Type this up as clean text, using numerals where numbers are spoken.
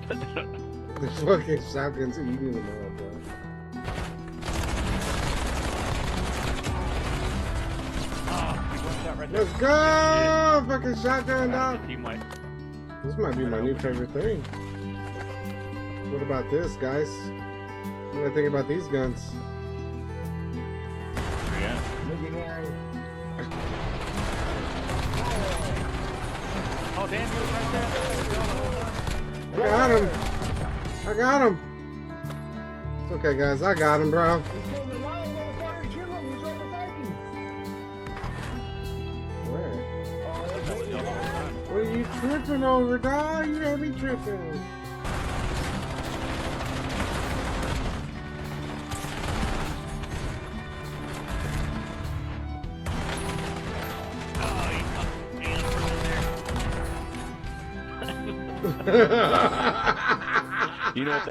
The fucking shotgun's eating them all, bro. Let's go! Fucking shotgun dog. This might be my new favorite thing. What about this, guys? What do I think about these guns? Yeah. Oh, damn, you right there. I got him! I got him! It's okay, guys. I got him, bro. Where? What are you tripping over, dog? You had me tripping. You know what